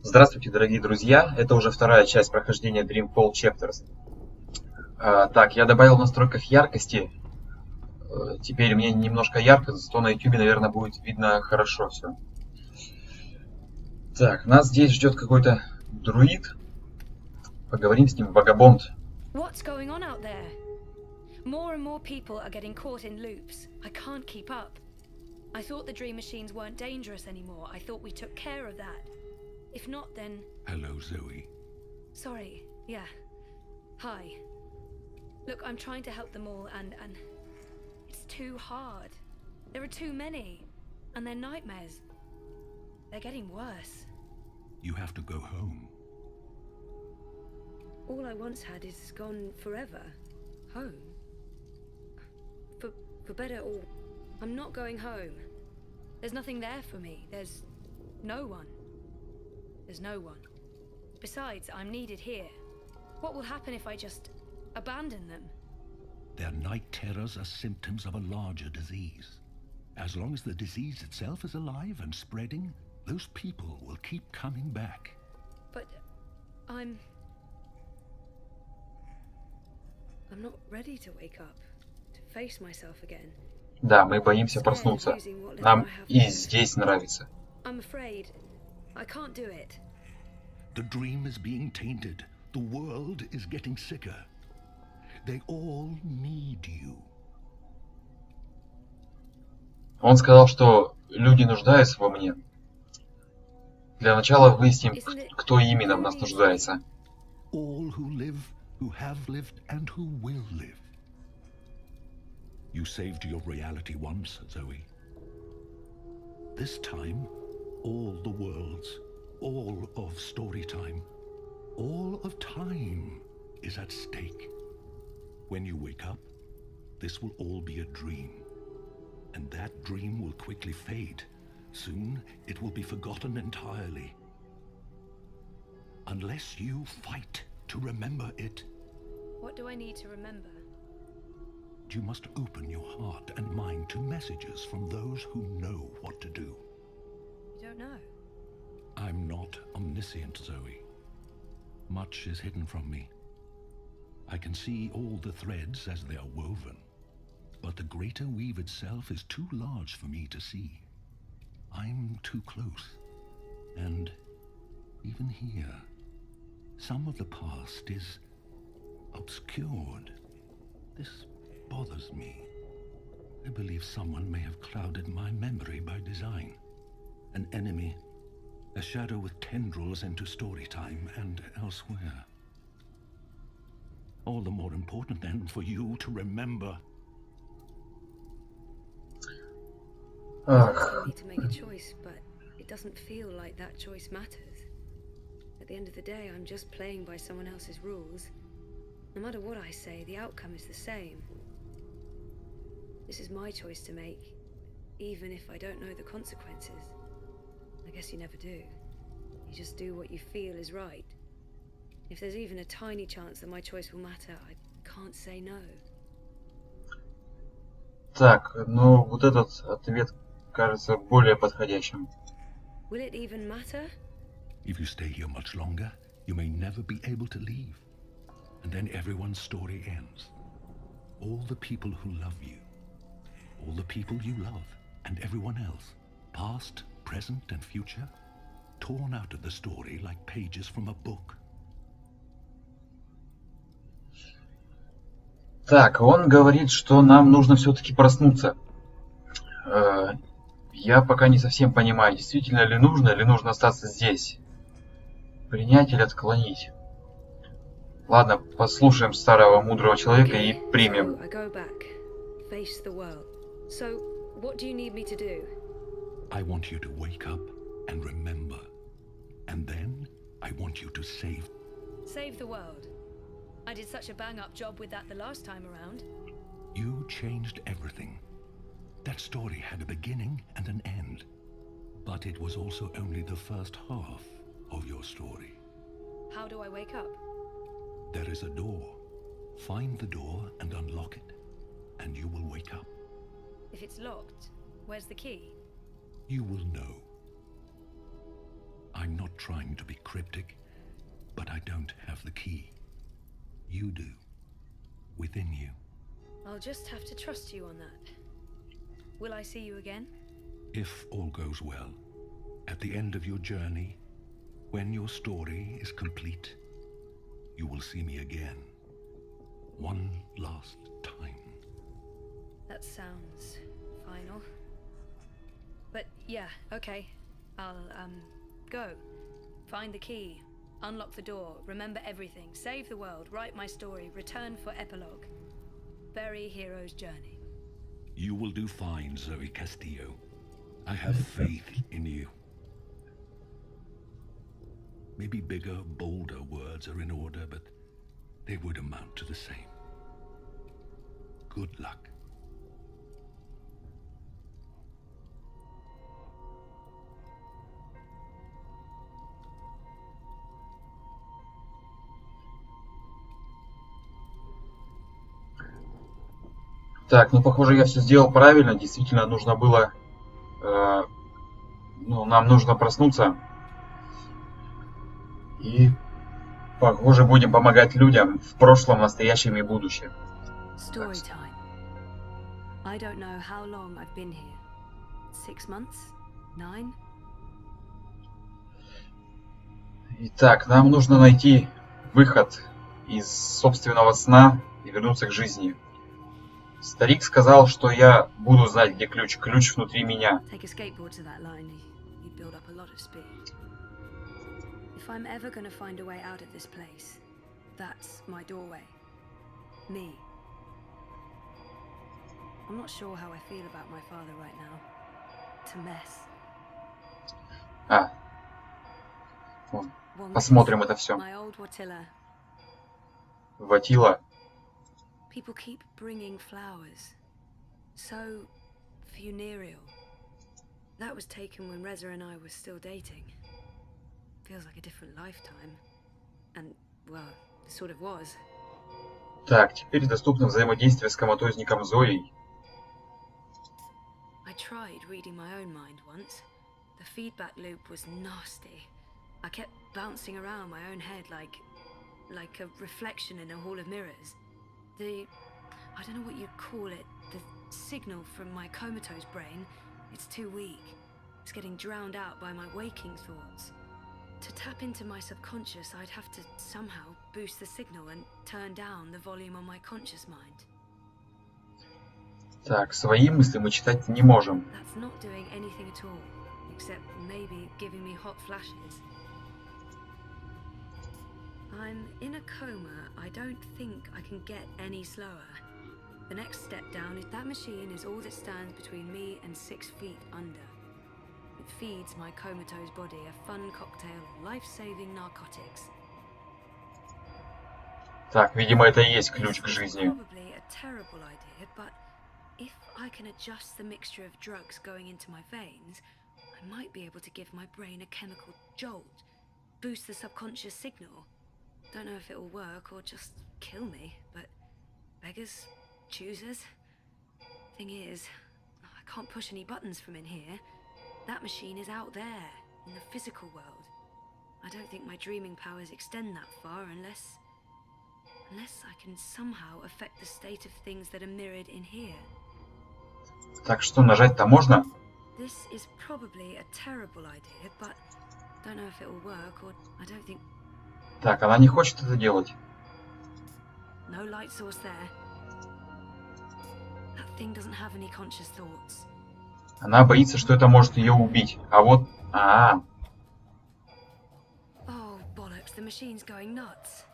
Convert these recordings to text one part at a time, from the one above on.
Здравствуйте, дорогие друзья! Это уже вторая часть прохождения Dreamfall Chapters. Так, я добавил в настройках яркости. Теперь мне немножко ярко, зато на YouTube, наверное, будет видно хорошо все. Так, нас здесь ждет какой-то друид. Поговорим с ним, вагабонд. What's going on out there? More and more people are getting caught in loops. I can't keep up. I thought the dream machines weren't dangerous anymore. I thought we took care of that. If not, then... Hello, Zoe. Sorry, yeah. Hi. Look, I'm trying to help them all and... It's too hard. There are too many. And they're nightmares. They're getting worse. You have to go home. All I once had is gone forever. Home? For better or... I'm not going home. There's nothing there for me. There's no one. There's no one. Besides, I'm needed here. What will happen if I just abandon them? Their night terrors are symptoms of a larger disease. As long as the disease itself is alive and spreading, those people will keep coming back. But I'm not ready to wake up, to face myself again. Да, мы боимся проснуться. Нам и здесь нравится. I'm afraid I can't do it. The dream is being tainted. The world is getting sicker. They all need you. Он сказал, что люди нуждаются во мне. Для начала выясним, кто именно в нас нуждается. All who live, who have lived, and who will live. You saved your reality once, Zoe. This time, all the worlds, all of story time, all of time is at stake. When you wake up, this will all be a dream. And that dream will quickly fade. Soon, it will be forgotten entirely. Unless you fight to remember it. What do I need to remember? You must open your heart and mind to messages from those who know what to do. You don't know? I'm not omniscient, Zoe. Much is hidden from me. I can see all the threads as they are woven, but the greater weave itself is too large for me to see. I'm too close, and even here, some of the past is obscured. This bothers me. I believe someone may have clouded my memory by design. An enemy, a shadow with tendrils into story time and elsewhere. All the more important then for you to remember. I need to make a choice, but it doesn't feel like that choice matters. At the end of the day, I'm just playing by someone else's rules. No matter what I say, the outcome is the same. This is my choice to make, even if I don't know the consequences. I guess you never do. You just do what you feel is right. If there's even a tiny chance that my choice will matter, I can't say no. Так, ну вот этот ответ кажется более подходящим. Will it even matter? If you stay here much longer, you may never be able to leave. And then everyone's story ends. All the people who love you, all the people you love, and everyone else, past, present, and future, torn out of the story like pages from a book. Так, он говорит, что нам нужно все-таки проснуться. Я пока не совсем понимаю, действительно ли нужно остаться здесь. Принять или отклонить. Ладно, послушаем старого мудрого человека и примем. So, what do you need me to do? I want you to wake up and remember. And then I want you to save. Save the world. I did such a bang-up job with that the last time around. You changed everything. That story had a beginning and an end. But it was also only the first half of your story. How do I wake up? There is a door. Find the door and unlock it, and you will wake up. If it's locked, where's the key? You will know. I'm not trying to be cryptic, but I don't have the key. You do. Within you. I'll just have to trust you on that. Will I see you again? If all goes well, at the end of your journey, when your story is complete, you will see me again. One last time. That sounds final. But yeah, okay. I'll, go. Find the key. Unlock the door. Remember everything. Save the world. Write my story. Return for epilogue. Bury hero's journey. You will do fine, Zoe Castillo. I have faith in you. Maybe bigger, bolder words are in order, but they would amount to the same. Good luck. Так, ну похоже, я все сделал правильно. Действительно, нужно было... нам нужно проснуться. И, похоже, будем помогать людям в прошлом, настоящем и будущем. Story time. I don't know how long I've been here. 6 months? 9? Итак, нам нужно найти выход из собственного сна и вернуться к жизни. Старик сказал, что я буду знать, где ключ. Ключ внутри меня. Take a skateboard to that line, you'd build up a lot of speed. If I'm ever gonna find a way out of this place, that's my doorway. Me. I'm not sure how I feel about my father right now. It's a mess. Посмотрим это все. My old Watilla. Ватила. People keep bringing flowers. So funereal. That was taken when Reza and I were still dating. Feels like a different lifetime. And, well, it sort of was. Так, теперь доступно взаимодействие с коматозником Зоей. I tried reading my own mind once. The feedback loop was nasty. I kept bouncing around my own head like a reflection in a hall of mirrors. I don't know what you'd call it, the signal from my comatose brain, it's too weak. It's getting drowned out by my waking thoughts. To tap into my subconscious, I'd have to somehow boost the signal and turn down the volume on my conscious mind. Так, свои мысли мы читать не можем. That's not doing anything at all, except maybe giving me hot flashes. I'm in a coma. I don't think I can get any slower. The next step down is that machine is all that stands between me and 6 feet under. It feeds my comatose body a fun cocktail of life-saving narcotics. Так, видимо, это и есть ключ к жизни. Probably a terrible idea, but if I can adjust the mixture of drugs going into my veins, I might be able to give my brain a chemical jolt, boost the subconscious signal. Don't know if it'll work or just kill me, but beggars, choosers. Thing is, I can't push any buttons from in here. That machine is out there, in the physical world. I don't think my dreaming powers extend that far unless I can somehow affect the state of things that are mirrored in here. Так что нажать-то можно? This is probably a terrible idea, but don't know if it will work or I don't think. Так, она не хочет это делать. No light source there. That thing doesn't have any conscious thoughts. Она боится, что это может ее убить. А вот... Oh, bollocks, the machine's going nuts.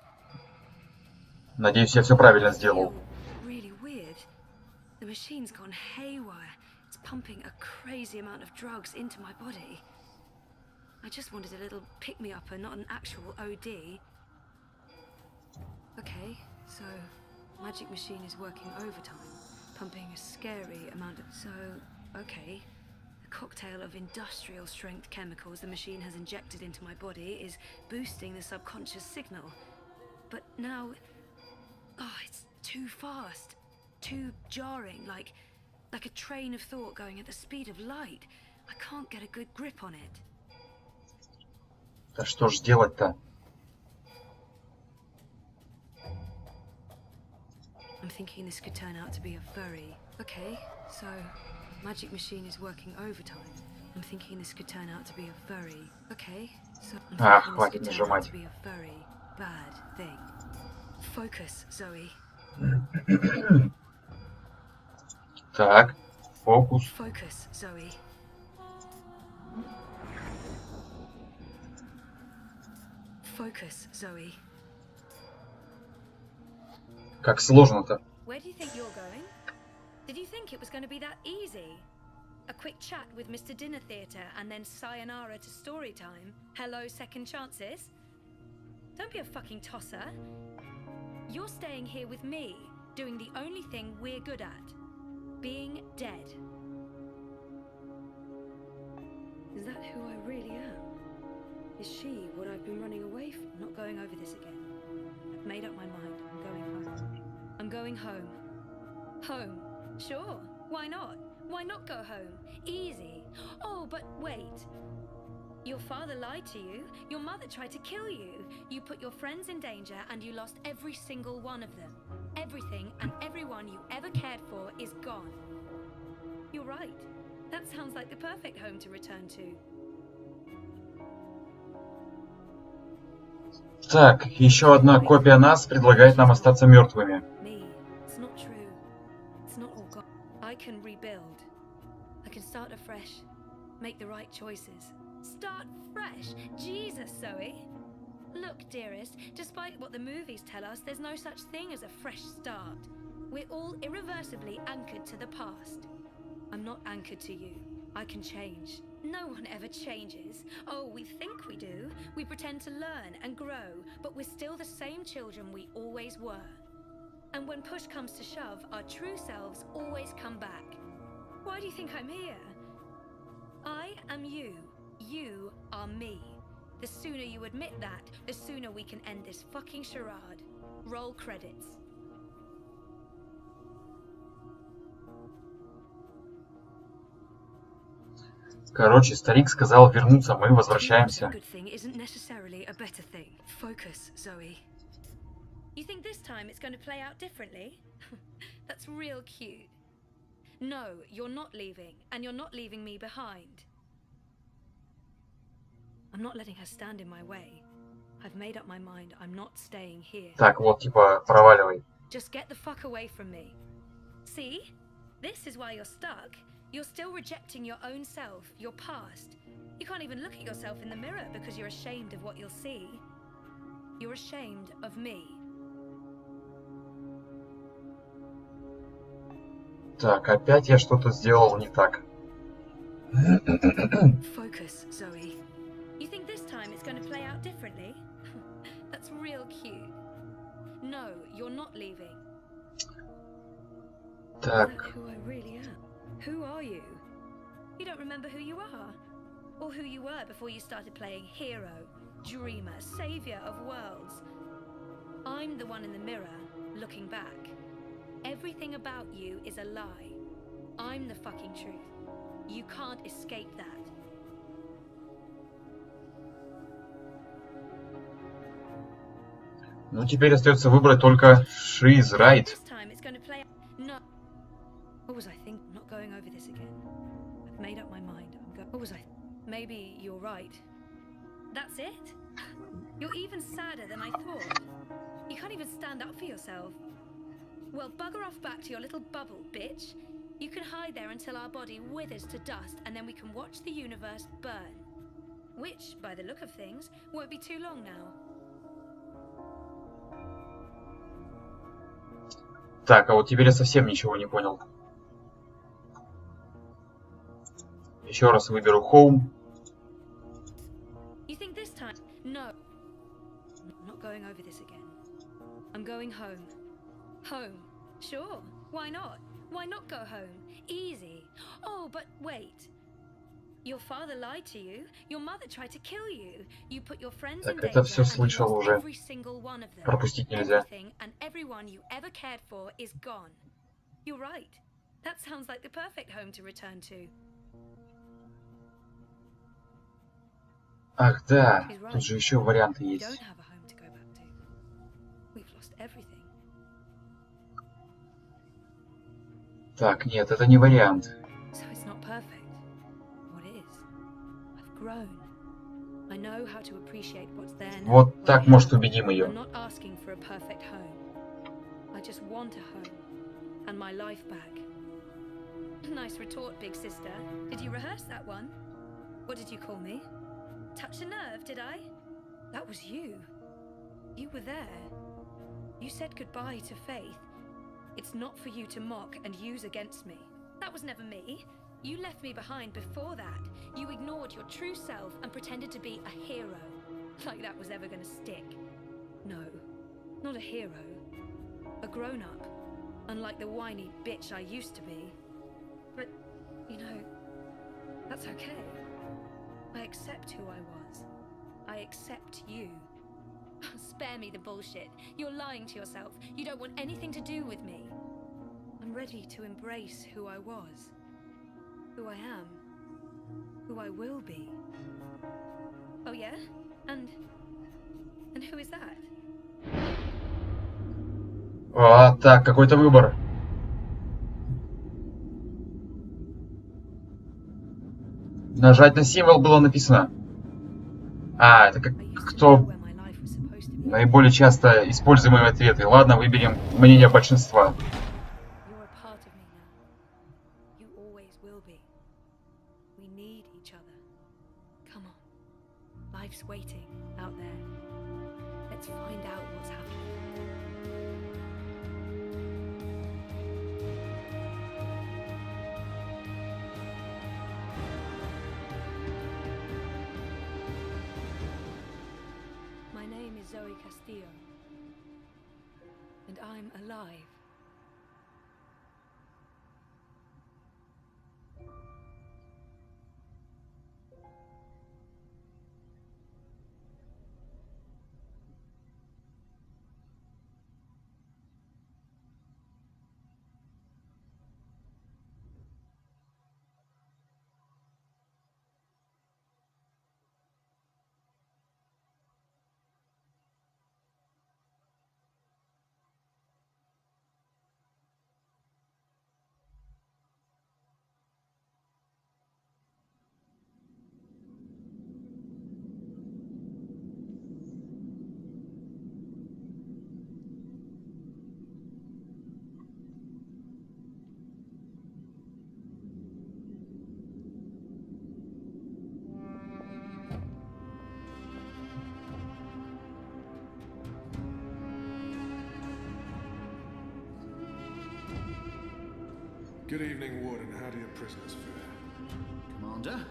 Надеюсь, я все правильно сделал. Really weird. The machine's gone haywire. It's pumping a crazy amount of drugs into my body. I just wanted a little pick-me-up and not an actual OD. Okay, so magic machine is working overtime, pumping a scary amount of... So, okay, the cocktail of industrial strength chemicals the machine has injected into my body is boosting the subconscious signal. But now... Oh, it's too fast, too jarring, like a train of thought going at the speed of light. I can't get a good grip on it. Да что ж делать-то? I'm thinking this could turn out to be a very... Okay, so magic machine is working overtime. I'm thinking this could turn out to be a very... Okay, so I'm thinking this could turn out to be a very bad thing. Focus, Zoe. Так, фокус. Focus, Zoe. Focus, Zoe. Как сложно-то. Where do you think you're going? Did you think it was going to be that easy? A quick chat with Mr. Dinner Theatre and then sayonara to story time? Hello, second chances? Don't be a fucking tosser. You're staying here with me, doing the only thing we're good at. Being dead. Is that who I really am? Is she what I've been running away from? Not going over this again. I've made up my mind. I'm going home. I'm going home. Home. Sure. Why not? Why not go home? Easy. Oh, but wait. Your father lied to you. Your mother tried to kill you. You put your friends in danger and you lost every single one of them. Everything and everyone you ever cared for is gone. You're right. That sounds like the perfect home to return to. Так, еще одна копия нас предлагает нам остаться мертвыми. Me. It's not true. It's not all gone. I can rebuild. I can start afresh. Make the right choices. Start fresh? Jesus, Zoe. Look, dearest, despite what the movies tell us, there's no such thing as a fresh start. We're all irreversibly anchored to the past. I'm not anchored to you. I can change. No one ever changes. Oh, we think we do. We pretend to learn and grow, but we're still the same children we always were. And when push comes to shove, our true selves always come back. Why do you think I'm here? I am you. You are me. The sooner you admit that, the sooner we can end this fucking charade. Roll credits. Короче, старик сказал вернуться, мы возвращаемся. Good thing isn't necessarily a better thing. Focus, Zoe. You think this time it's going to play out differently? That's real cute. No, you're not leaving, and you're not leaving me behind. I'm not letting her stand in my way. I've made up my mind. I'm not staying here. Так, вот, типа, проваливай. Just get the fuck away from me. See? This is why you're stuck. You're still rejecting your own self, your past. You can't even look at yourself in the mirror because you're ashamed of what you'll see. You're ashamed of me. Так, опять я что-то сделал не так. Focus, Zoe. You think this time it's going to play out differently? That's real cute. No, you're not leaving. Так. Is that who I really am? Who are you? You don't remember who you are? Or who you were before you started playing hero, dreamer, savior of worlds? I'm the one in the mirror, looking back. Everything about you is a lie. I'm the fucking truth. You can't escape that. Ну, теперь остается выбрать только she's right. This time it's going to play. No. What was I thinking? I'm not going over this again. I've made up my mind. What was I? Maybe you're right. That's it? You're even sadder than I thought. You can't even stand up for yourself. Well, bugger off back to your little bubble, bitch. You can hide there until our body withers to dust, and then we can watch the universe burn. Which, by the look of things, won't be too long now. Так, а вот теперь я совсем ничего не понял. Еще раз выберу home. You think this time? No. I'm not going over this again. I'm going home. Home. Sure. Why not? Why not go home? Easy. Oh, but wait. Your father lied to you. Your mother tried to kill you. You put your friends in Так, это все danger and слышал lost уже. every single one of them. Пропустить нельзя. Everything and everyone you ever cared for is gone. You're right. That sounds like the perfect home to return to. Ах, да. She's right. Тут же еще варианты We есть. don't have a home to go back to. We've lost everything. Так, нет, это не вариант. So it's not perfect. What is? I've grown. I know how to appreciate what's there now. Вот так, может, убедим I'm ее. not asking for a perfect home. I just want a home and my life back. Nice retort, big sister. Did you rehearse that one? What did you call me? Touch a nerve, did I? That was you. You were there. You said goodbye to faith. It's not for you to mock and use against me. That was never me. You left me behind before that. You ignored your true self and pretended to be a hero. Like that was ever gonna stick. No, not a hero. A grown-up. Unlike the whiny bitch I used to be. But, you know, that's okay. I accept who I was. I accept you. Spare me the bullshit. You're lying to yourself. You don't want anything to do with me. I'm ready to embrace who I was. Who I am. Who I will be. Oh yeah? And who is that? А, так, какой-то выбор. Нажать на символ было написано. А, это как кто наиболее часто используемые ответы. Ладно, выберем мнение большинства. You're a part of me now. You always will be. We need each other. Come on. Life's waiting out there. Let's find out what's happening. My name is Zoe Castillo, and I'm alive. Good evening, Warden. How do your prisoners fare? Commander,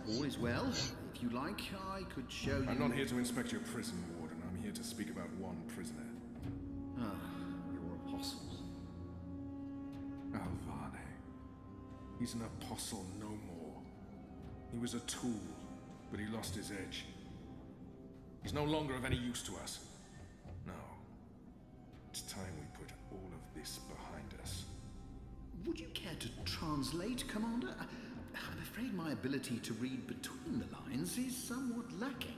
all is well. If you like, I could show you... I'm not here to inspect your prison, Warden. I'm here to speak about one prisoner. Ah, your apostles. Alvane. He's an apostle no more. He was a tool, but he lost his edge. He's no longer of any use to us. No. It's time we put all of this behind us. Would you care to translate, Commander? I'm afraid my ability to read between the lines is somewhat lacking.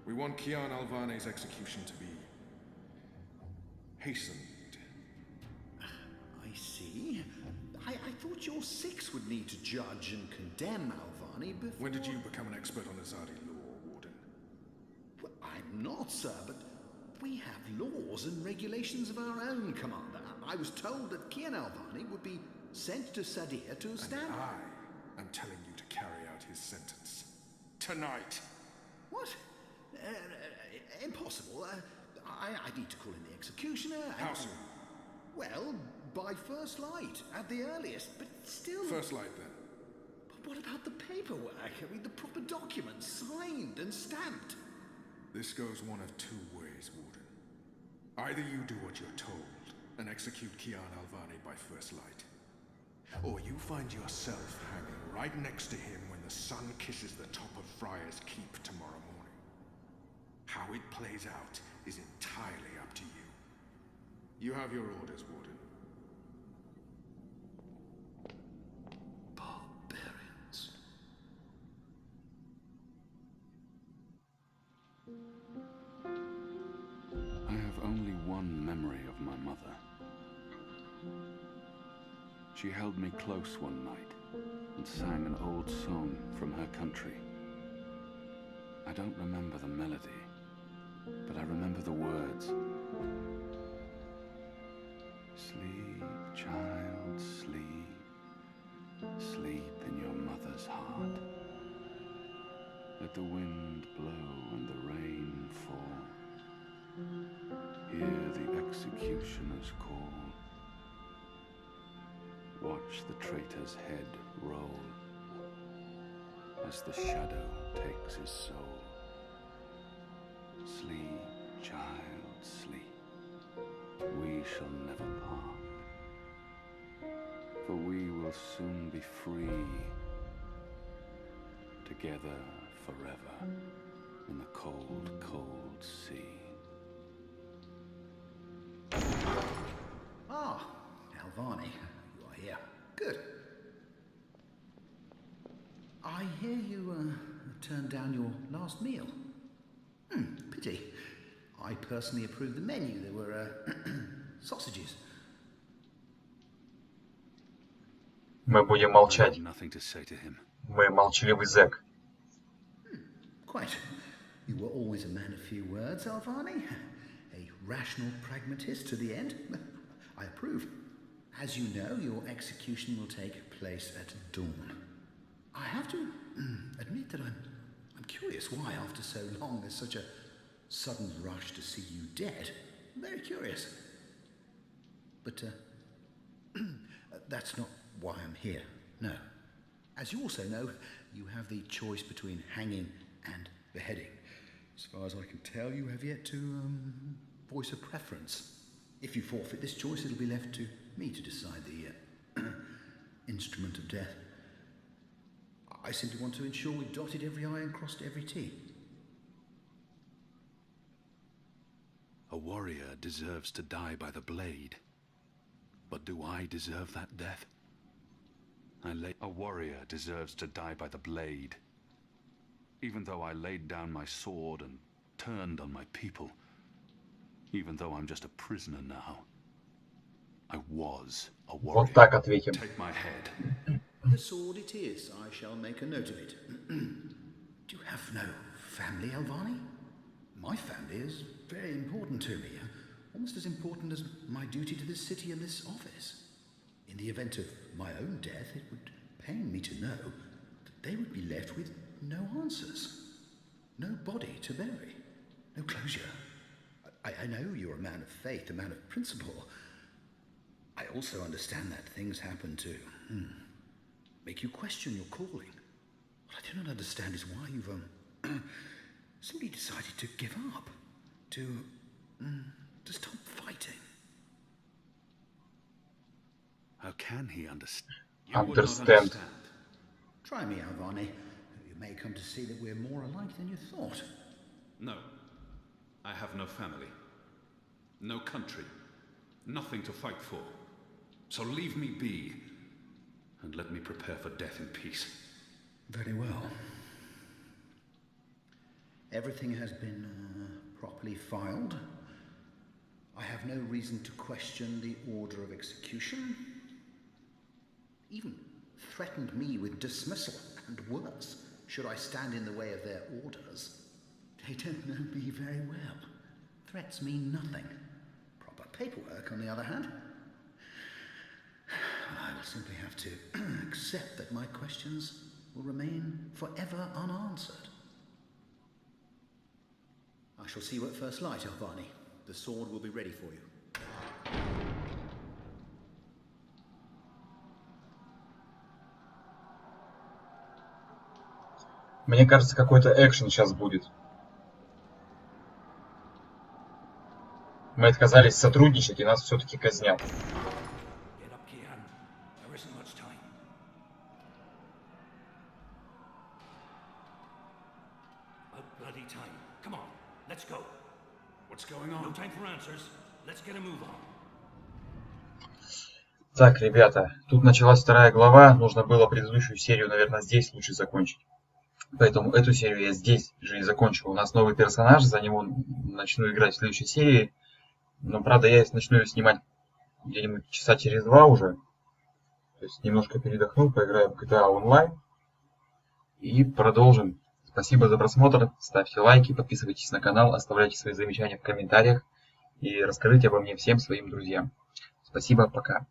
We want Kian Alvane's execution to be... hastened. I see. I thought your six would need to judge and condemn Alvane before... When did you become an expert on Azadi law, Warden? Well, I'm not, sir, but we have laws and regulations of our own, Commander. I was told that Kian Alvane would be sent to Sadir to stand... And I am telling you to carry out his sentence. Tonight! What? Impossible. I need to call in the executioner. How soon? Well, by first light, at the earliest, but still... First light, then. But what about the paperwork? I mean, the proper documents, signed and stamped. This goes one of two ways, Warden. Either you do what you're told and execute Kian Alvane by first light, or you find yourself hanging right next to him when the sun kisses the top of Friar's Keep tomorrow morning. How it plays out is entirely up to you. You have your orders, Warden. Barbarians. I have only one memory of my mother. She held me close one night and sang an old song from her country. I don't remember the melody, but I remember the words. Sleep, child, sleep. Sleep in your mother's heart. Let the wind blow and the rain fall. Hear the executioner's call. Watch the traitor's head roll as the shadow takes his soul. Sleep, child, sleep. We shall never part, for we will soon be free, together forever in the cold, cold sea. Ah, Alvani, you are here. Good. I hear you turned down your last meal. Pity. I personally approved the menu. There were sausages. Мы будем молчать. Nothing to say to him. Мы молчаливый зэк. Quite. You were always a man of few words, Alvani. A rational pragmatist to the end. I approve. As you know, your execution will take place at dawn. I have to admit that I'm curious why, after so long, there's such a sudden rush to see you dead. Very curious. But that's not why I'm here. No. As you also know, you have the choice between hanging and beheading. As far as I can tell, you have yet to voice a preference. If you forfeit this choice, it'll be left to me to decide the instrument of death. I simply want to ensure we've dotted every I and crossed every T. A warrior deserves to die by the blade. But do I deserve that death? A warrior deserves to die by the blade. Even though I laid down my sword and turned on my people. Even though I'm just a prisoner now. I was a warrior. Вот так ответим. Take my head. The sword it is. I shall make a note of it. Do you have no family, Alvani? My family is very important to me. Almost as important as my duty to this city and this office. In the event of my own death, it would pain me to know that they would be left with no answers. No body to bury. No closure. I know you're a man of faith, a man of principle. I also understand that things happen to make you question your calling. What I do not understand is why you've simply decided to give up, to stop fighting. How can he understand? You would not Understand. Try me, Alvani. You may come to see that we're more alike than you thought. No. I have no family. No country. Nothing to fight for. So leave me be. And let me prepare for death in peace. Very well. Everything has been properly filed. I have no reason to question the order of execution. Even threatened me with dismissal, and worse, should I stand in the way of their orders. They don't know me very well. Threats mean nothing. Proper paperwork, on the other hand. I will simply have to accept that my questions will remain forever unanswered. I shall see you at first light, Alvani. The sword will be ready for you. Мне кажется, какой-то экшен сейчас будет. Мы отказались сотрудничать, и нас все-таки казнят. Так, ребята, тут началась вторая глава. Нужно было предыдущую серию, наверное, здесь лучше закончить. Поэтому эту серию я здесь же и закончу. У нас новый персонаж, за него начну играть в следующей серии. Но, правда, я начну ее снимать где-нибудь часа через 2 уже. То есть немножко передохну, поиграем в GTA онлайн. И продолжим. Спасибо за просмотр. Ставьте лайки, подписывайтесь на канал, оставляйте свои замечания в комментариях. И расскажите обо мне всем своим друзьям. Спасибо, пока.